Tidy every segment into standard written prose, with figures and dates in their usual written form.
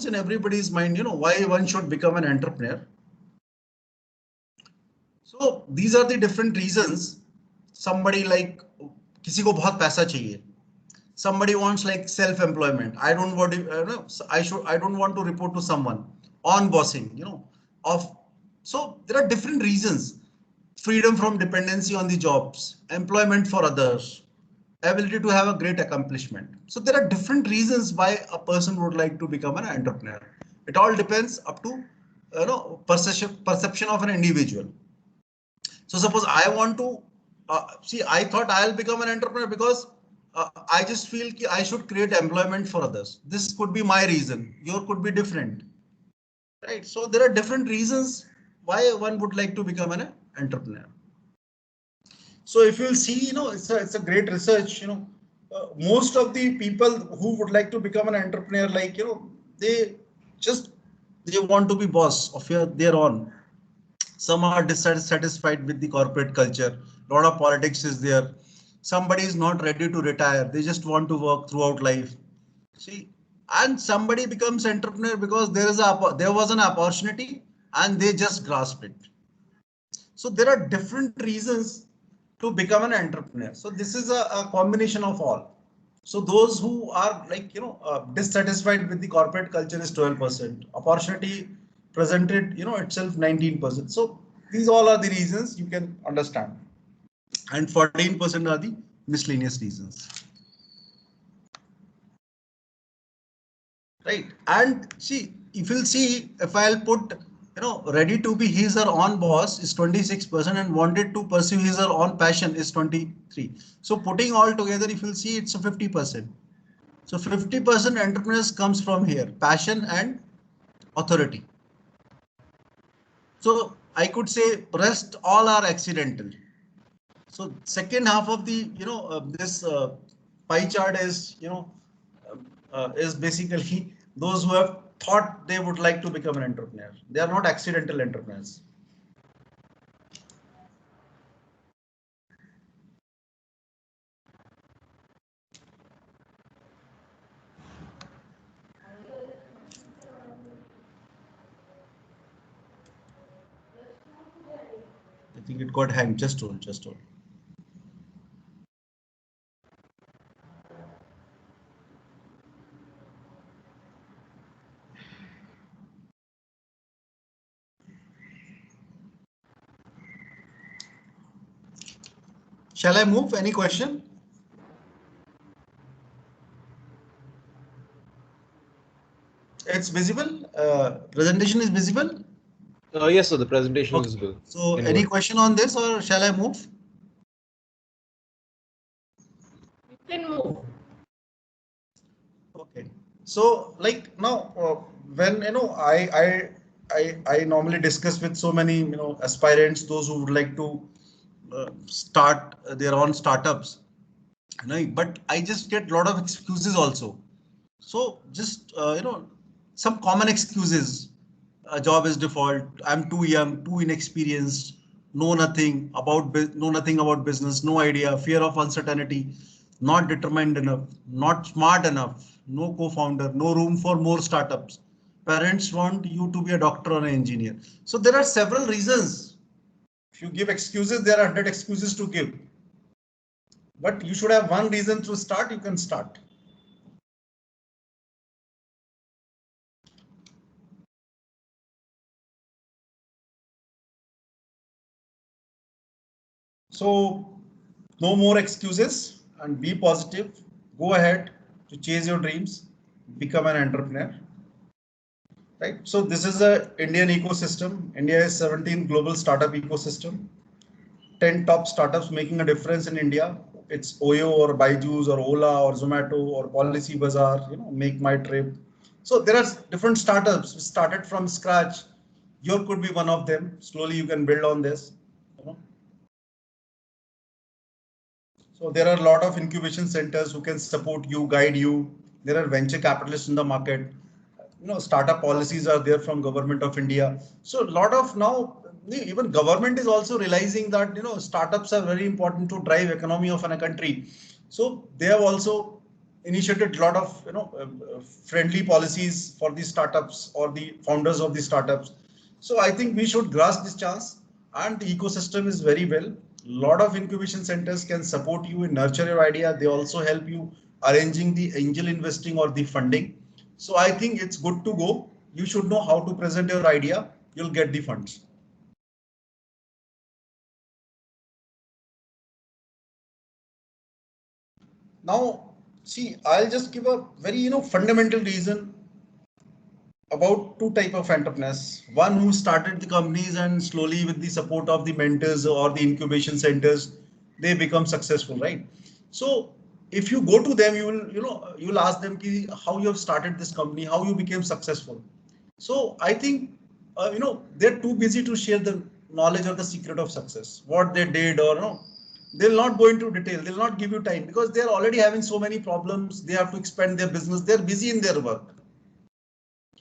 in everybody's mind, why one should become an entrepreneur. So these are the different reasons. Somebody like किसी को बहुत पैसा चाहिए. Somebody wants like self-employment. I don't want to, I don't want to report to someone. On bossing, so there are different reasons. Freedom from dependency on the jobs, employment for others, ability to have a great accomplishment. So there are different reasons why a person would like to become an entrepreneur. It all depends up to perception of an individual. So suppose I want to see, I thought I'll become an entrepreneur because I just feel I should create employment for others. This could be my reason. Your could be different, right? So there are different reasons why one would like to become an entrepreneur. So if you'll see, it's a great research. Most of the people who would like to become an entrepreneur, like they want to be boss of their own. Some are dissatisfied with the corporate culture. A lot of politics is there. Somebody is not ready to retire. They just want to work throughout life. See, and somebody becomes entrepreneur because there was an opportunity and they just grasp it. So there are different reasons to become an entrepreneur. So this is a combination of all. So those who are like, dissatisfied with the corporate culture is 12%. Opportunity presented, itself 19%. So these all are the reasons you can understand. And 14% are the miscellaneous reasons. Right. And see, if you'll see, if I'll put, ready to be his or own boss is 26% and wanted to pursue his or own passion is 23. So putting all together, if you'll see, it's a 50%. So 50% entrepreneurs comes from here, passion and authority. So I could say rest all are accidental. So second half of the, this pie chart is, is basically those who have thought they would like to become an entrepreneur. They are not accidental entrepreneurs. I think it got hanged. Just hold. Shall I move? Any question? It's visible. Presentation is visible. Yes, sir. The presentation is visible. So any question on this, or shall I move? You can move. Okay. So like now, when I normally discuss with so many aspirants, those who would like to start their own startups, but I just get a lot of excuses also. So just some common excuses. A job is default. I'm too young, too inexperienced. Know nothing about business. No idea. Fear of uncertainty. Not determined enough. Not smart enough. No co-founder. No room for more startups. Parents want you to be a doctor or an engineer. So there are several reasons. If you give excuses, there are 100 excuses to give. But you should have one reason to start. You can start. So no more excuses and be positive. Go ahead to chase your dreams, become an entrepreneur. Right. So this is a Indian ecosystem. India is 17 global startup ecosystem. 10 top startups making a difference in India. It's Oyo or Byju's or Ola or Zomato or Policy Bazaar, Make My Trip. So there are different startups started from scratch. Your could be one of them. Slowly you can build on this. So there are a lot of incubation centers who can support you, guide you. There are venture capitalists in the market. Startup policies are there from government of India. So a lot of now, even government is also realizing that, startups are very important to drive economy of a country. So they have also, initiated a lot of friendly policies for the startups or the founders of the startups. So I think we should grasp this chance, and the ecosystem is very well. Lot of incubation centers can support you and nurture your idea. They also help you arranging the angel investing or the funding. So I think it's good to go. You should know how to present your idea. You'll get the funds. Now, see, I'll just give a very fundamental reason about two type of entrepreneurs. One who started the companies and slowly with the support of the mentors or the incubation centers, they become successful, right? So if you go to them, you will ask them ki, how you have started this company, how you became successful. So I think they're too busy to share the knowledge or the secret of success, what they did or no. They'll not go into detail. They'll not give you time because they're already having so many problems. They have to expand their business. They're busy in their work.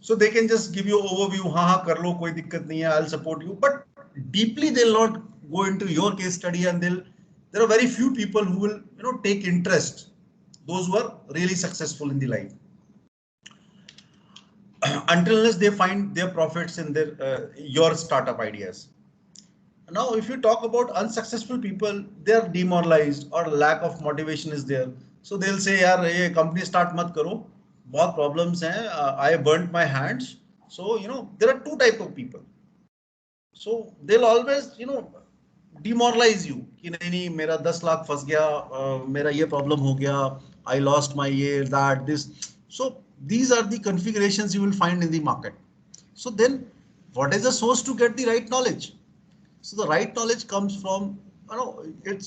So they can just give you overview, हाँ कर लो कोई दिक्कत नहीं है, I'll support you. But deeply they'll not go into your case study, and there are very few people who will take interest. Those who are really successful in the life, until unless they find their profits in their your startup ideas. Now, if you talk about unsuccessful people, they are demoralized or lack of motivation is there. So they'll say, यार ये company start मत करो, बहुत problems हैं, I burnt my hands. So there are two type of people. So they'll always demoralize you कि नहीं मेरा 10 लाख फंस गया, मेरा ये problem हो गया, I lost my year, that this. So these are the configurations you will find in the market. So then what is the source to get the right knowledge? So the right knowledge comes from,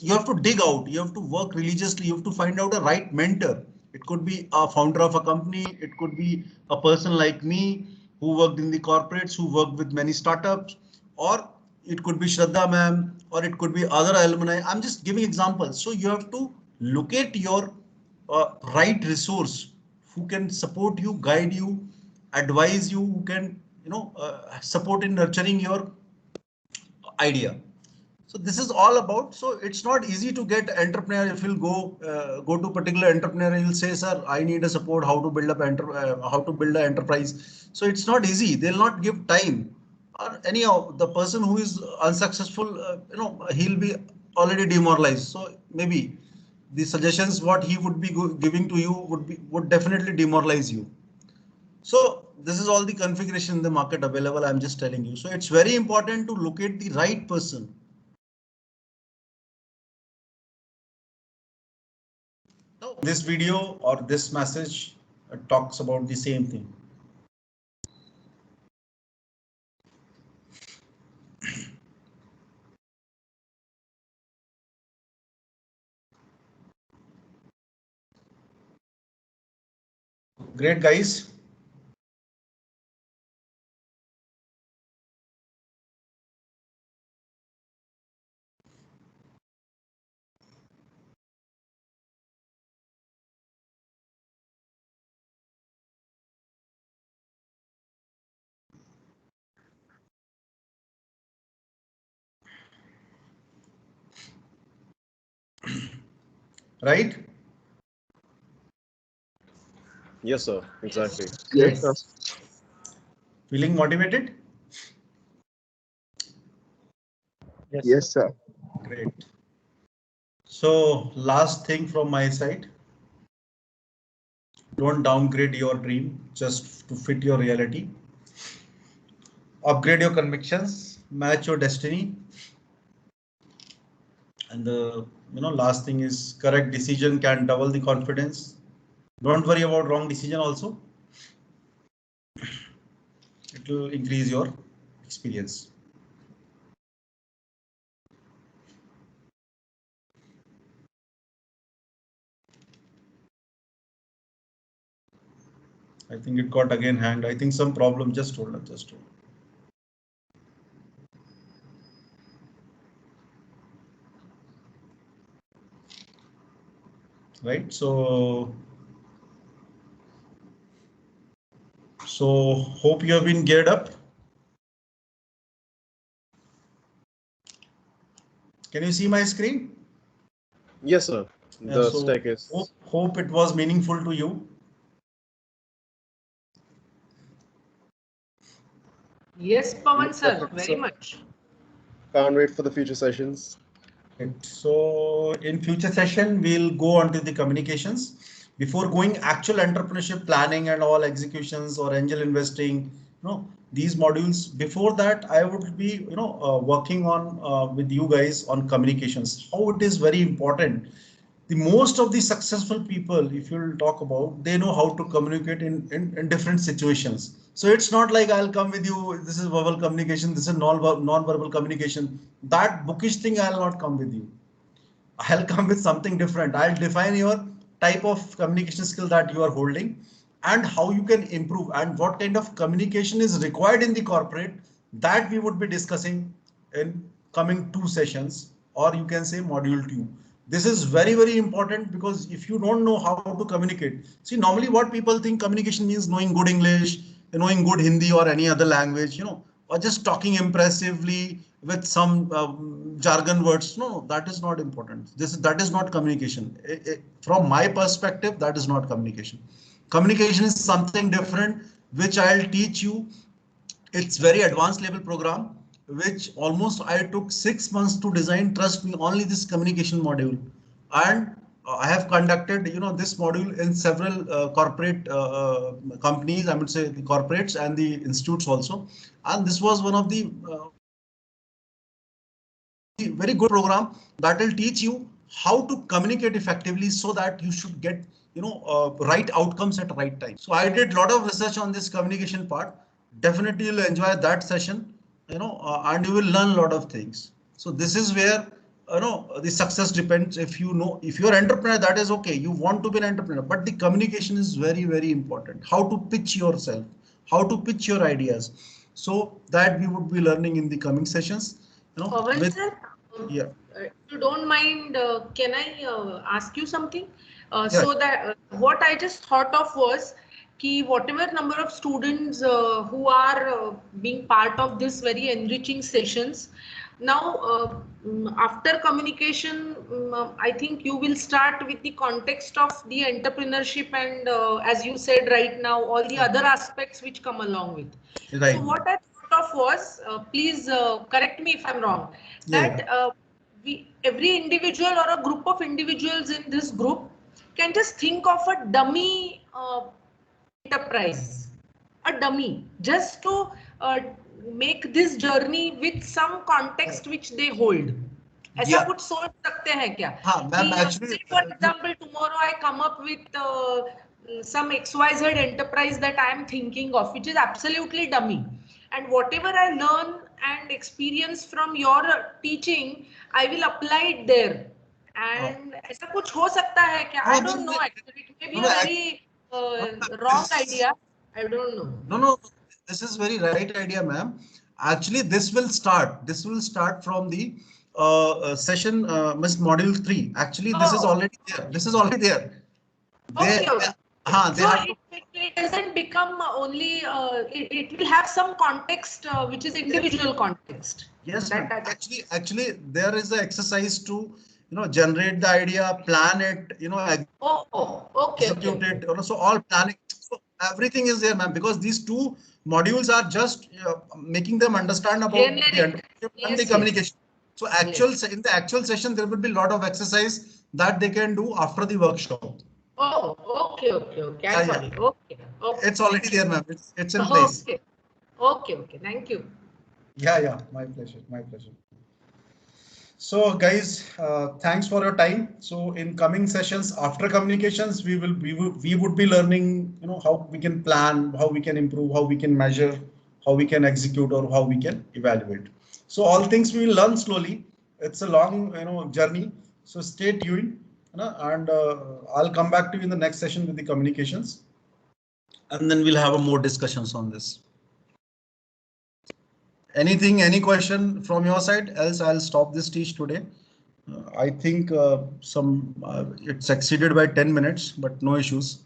you have to dig out, you have to work religiously, you have to find out a right mentor. It could be a founder of a company, it could be a person like me who worked in the corporates, who worked with many startups, or it could be Shraddha ma'am, or it could be other alumni. I'm just giving examples. So you have to locate your right resource who can support you, guide you, advise you, who can support in nurturing your idea. So this is all about. So it's not easy to get entrepreneur. If you'll go to particular entrepreneur, you'll say, sir, I need a support how to build up how to build an enterprise. So it's not easy. They'll not give time. Or anyhow, the person who is unsuccessful, he'll be already demoralized. So maybe the suggestions what he would be giving to you would definitely demoralize you. So this is all the configuration in the market available. I'm just telling you. So it's very important to locate the right person. Now, this video or this message talks about the same thing. Great, guys. Right? Yes, sir. Exactly. Great. Yes, sir. Feeling motivated? Yes, sir. Great. So last thing from my side. Don't downgrade your dream just to fit your reality. Upgrade your convictions, match your destiny. And the last thing is correct decision can double the confidence. Don't worry about wrong decision also. It will increase your experience. I think it got again hanged. I think some problem. Just hold on, just hold on. Right, so hope you have been geared up. Can you see my screen? Yes, sir. The So staircase. hope it was meaningful to you. Yes, Pawan Yes, sir, definitely, very sir. much. Can't wait for the future sessions. Right. So in future session, we'll go on to the communications. Before going actual entrepreneurship planning and all executions or angel investing, these modules. Before that, I would be, working on with you guys on communications. How it is very important. The most of the successful people, if you'll talk about, they know how to communicate in different situations. So it's not like I'll come with you, this is verbal communication, this is non-verbal communication. That bookish thing, I'll not come with you. I'll come with something different. I'll define your type of communication skill that you are holding and how you can improve and what kind of communication is required in the corporate, that we would be discussing in coming two sessions, or you can say module 2. This is very, very important because if you don't know how to communicate, see, normally what people think communication means knowing good English, knowing good Hindi or any other language, or just talking impressively with some jargon words. No, that is not important. That is not communication. From my perspective, that is not communication. Communication is something different, which I'll teach you. It's very advanced level program, which almost I took 6 months to design. Trust me, only this communication module. And I have conducted, this module in several corporate companies. I would say the corporates and the institutes also. And this was one of the very good program that will teach you how to communicate effectively so that you should get right outcomes at right time. So I did a lot of research on this communication part. Definitely you'll enjoy that session, and you will learn a lot of things. So this is where the success depends. If if you're an entrepreneur, that is okay, you want to be an entrepreneur, but the communication is very, very important. How to pitch yourself, how to pitch your ideas, so that we would be learning in the coming sessions, Pawan with, sir, yeah, if you don't mind, can I ask you something? yeah, So that what I just thought of was कि whatever number of students who are being part of this very enriching sessions, now after communication, I think you will start with the context of the entrepreneurship and as you said right now, all the other aspects which come along with. So right, what I thought of was, please correct me if I'm wrong, yeah, yeah. that every individual or a group of individuals in this group can just think of a dummy enterprise, a dummy, just to make this journey with some context which they hold. ऐसा Yeah. कुछ सोच सकते हैं क्या हाँ, कि ma'am say actually, for example tomorrow I come up with some XYZ enterprise that I am thinking of, which is absolutely dummy, and whatever I learn and experience from your teaching, I will apply it there. uh, And ऐसा कुछ हो सकता है क्या? I no, don't know actually. It may no, be no, a very no, wrong idea. I don't know. no, this is very right idea, ma'am. Actually, this will start. This will start from the session, Miss Module 3. Actually, this is Oh, already there. This is already there. okay, okay. They So have to. it doesn't become only, it will have some context which is individual context. Yes, That, ma'am. that, that. Actually, there is an exercise to, generate the idea, plan it, Oh, okay, okay, execute okay. it. So all planning. So everything is there, ma'am, because these two modules are just making them understand about the Generic. entrepreneurship and the Yes, yes, communication. So yes. in the actual session, there will be a lot of exercise that they can do after the workshop. Oh, okay, okay, okay. Yeah, I'm yeah. sorry. Okay, okay. It's already there, ma'am. It's in place. Okay, okay, okay. Thank you. Yeah, yeah. My pleasure. My pleasure. So guys, thanks for your time. So in coming sessions after communications, we would be learning, how we can plan, how we can improve, how we can measure, how we can execute, or how we can evaluate. So all things we will learn slowly. It's a long, journey. So stay tuned, and I'll come back to you in the next session with the communications, and then we'll have a more discussions on this. Anything, any question from your side? Else I'll stop this teach today. I think it's exceeded by 10 minutes, but no issues.